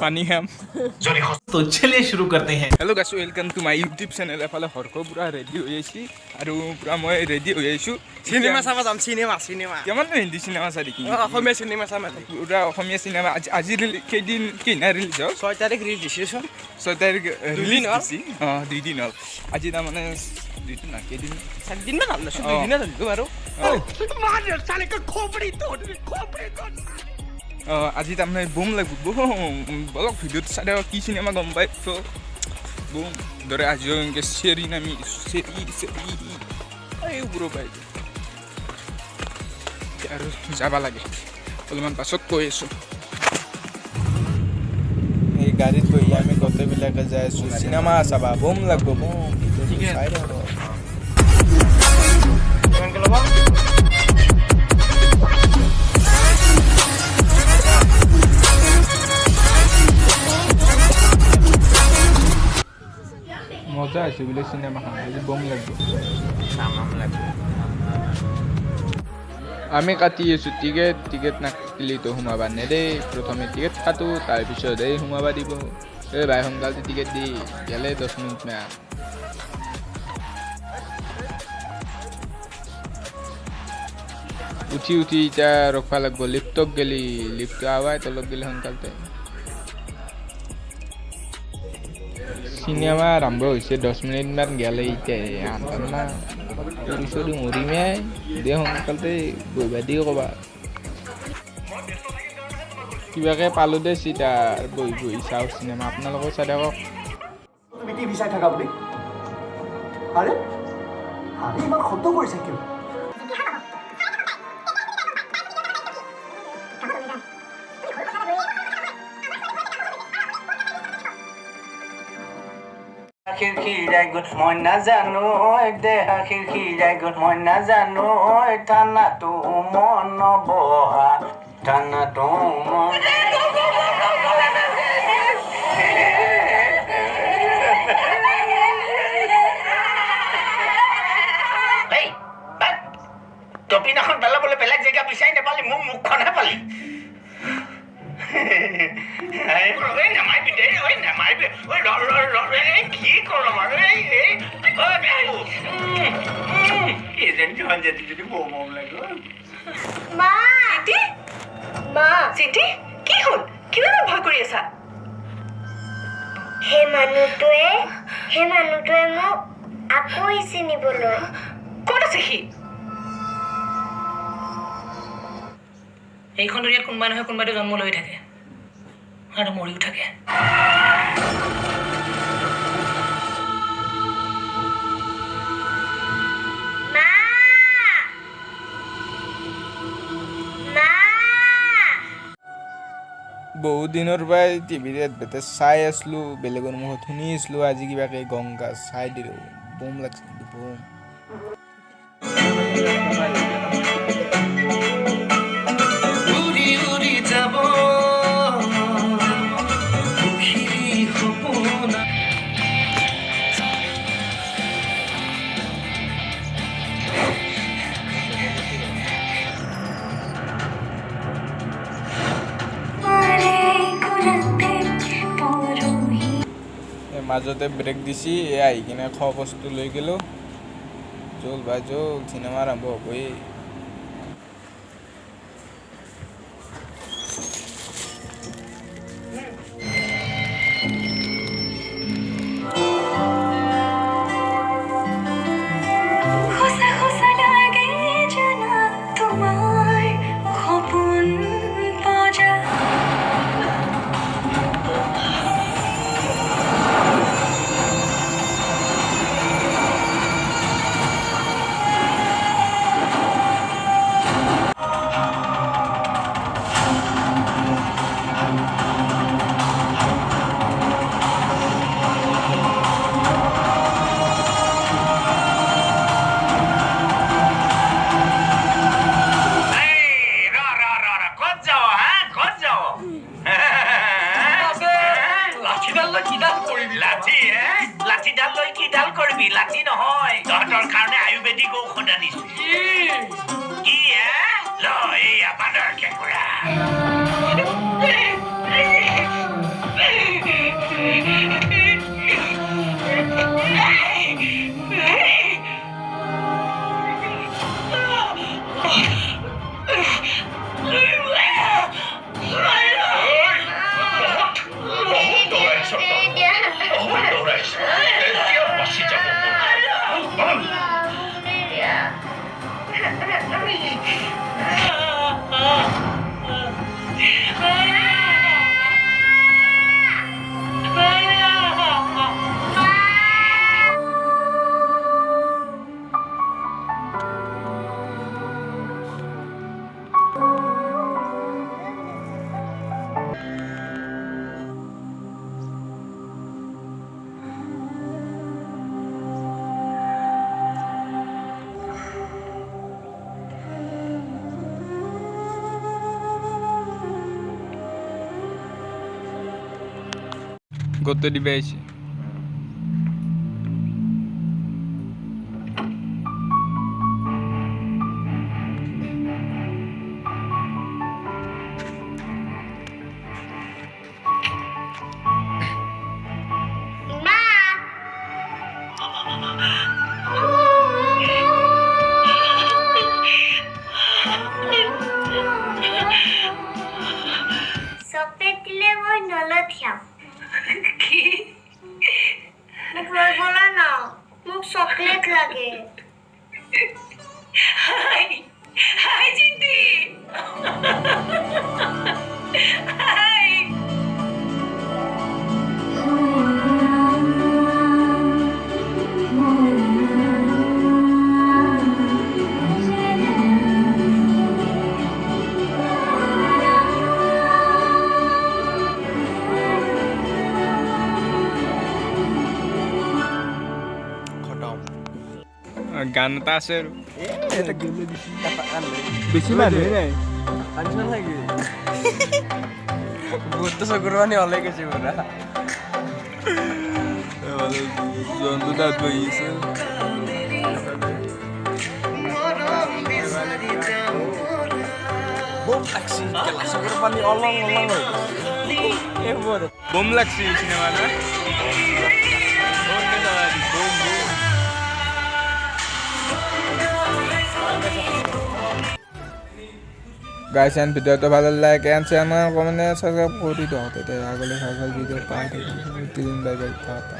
पानी है हम तो चलिए शुरू करते हैं hello guys welcome to my YouTube channel एफाले हरको पूरा रेडी हो जाइছি আৰু पूरा মই रेडी হৈ আইছো সিনেমা চাবা যাম সিনেমা কেমন হিন্দি সিনেমা চাই কি অসমীয়া সিনেমা চাম পুরা অসমীয়া সিনেমা আজি কেদিন কিনা ৰিলিজ হ'ল 6 তাৰিখ ৰিলিজ দিছে 6 তাৰিখ ৰিলিজ দিছি 2 দিন হ'ল আজি তাৰ মানে 2 দিন না কেদিন 7 দিন মান হ'ল 2 দিন হ'ল আৰু মাৰ চালে খোপৰি তোড আজি তাৰমানে বুম লাগিব বলক ভিডিঅ'ত চাই কি চিনেমা গম পাই তো বুম দৰে আজি এনেকৈ চেৰি নামি চেৰি এই বুঢ়ো পাই আৰু যাব লাগে অলপমান পাছত কৈ আছোঁ এই গাড়ীত বহি আমি গোটেইবিলাকে যাই আছোঁ চিনেমা চাবা বুম লাগিব বুম চাই ল'ব মজা আছে বলে সিনেমাখন আজি বম লাগবে আমি কাটি আছো টিকেট নাকাটিলে তো সোমাবা নেদে প্ৰথমে টিকেট কাটো তাৰপিছত এই সোমাবা দিব এই ভাই সোনকালে টিকেট দি গেলে 10 মিনিট মান উঠি এতিয়া ৰখবা লাগব লিফ্টক গেলি লিফ্ট আৱাই তলত গেলি সোনকালে সিনেমা আৰম্ভ হৈছে 10 মিনিট মান গেলে এতিয়া আননা চৰি মৰিমে দে সোনকালে বহিবা দি ক'বা কিবাকে পালো দে চিটা বহি চাওঁ চিনেমা আপোনালোকৰ চাই থাকক তুমি টিভি চাই থাকা বুলি আৰে ইমান শব্দ কৰিছে কিয় खिड़की जाय गुड মই নাজানো দেহা খিড়কি যায় গুড মই নাজানো ঠানা তো মন বহা ঠানা তো মন এই টপিনাখন বেলা বলে বেলেগ জেগা বিচাৰি নাপালি মোক মুখখনহে পালি এই ঐ নামাইবি দে ঐ নামাইবি ঐ কি কৰম আৰু এই যদি বৌ মম লাগিব মা চিন্তি কি হ'ল কিয় ভয় কৰি আছা হে মানুহটোৱে মোক আকৌ চিনিবলৈ ক'ত আছে সি এইখন দুনিয়াত কোনোবা নহয় কোনোবাটো জন্ম লৈ থাকে আৰু মৰিও থাকে বহুত দিনৰ পৰাই টিভিত বেতে চাই আছিলোঁ বেলেগৰ মুখত শুনি আছিলোঁ আজি কিবাকে গংগা চাই দিলোঁ বুম লাগিছিল বুম মাজতে ব্ৰেক দিছি আহি কিনে খোৱা বস্তু লৈ গ'লোঁ জল বা জল চিনেমা আৰম্ভ হ'বই লাঠি নহয় তহঁতৰ কাৰণে আয়ুৰ্বেদিক ঔষধ আনিছো কি ল এই আপানাৰ কেকুৰা করতে দিবে আইছি চকলেট দিলে মই নলথিয়াম কি মোক লৈ বলা না মোক চকলেট লাগে হাই হাই জিন্দি হাই গান এটা আছে আৰু বেছি মানুহে নাই আনছা থাকে বহুত চকুৰবানি হলে গৈছে পুৰা জন্তু তাত বহি আছে বম লাগছি কেলা চকুৰবানি অলং অলং এইবোৰ বম লাগছে চিনেমা না গাইছ এণ্ড ভিডিঅ'টো ভাল লাগে এণ্ড চেনেল কমেণ্ট সাবস্ক্রাইব কৰি দিওঁ তেতিয়া আগলৈ ভাল ভাল ভিডিঅ' পাই থাকিম বাই বাই টাটা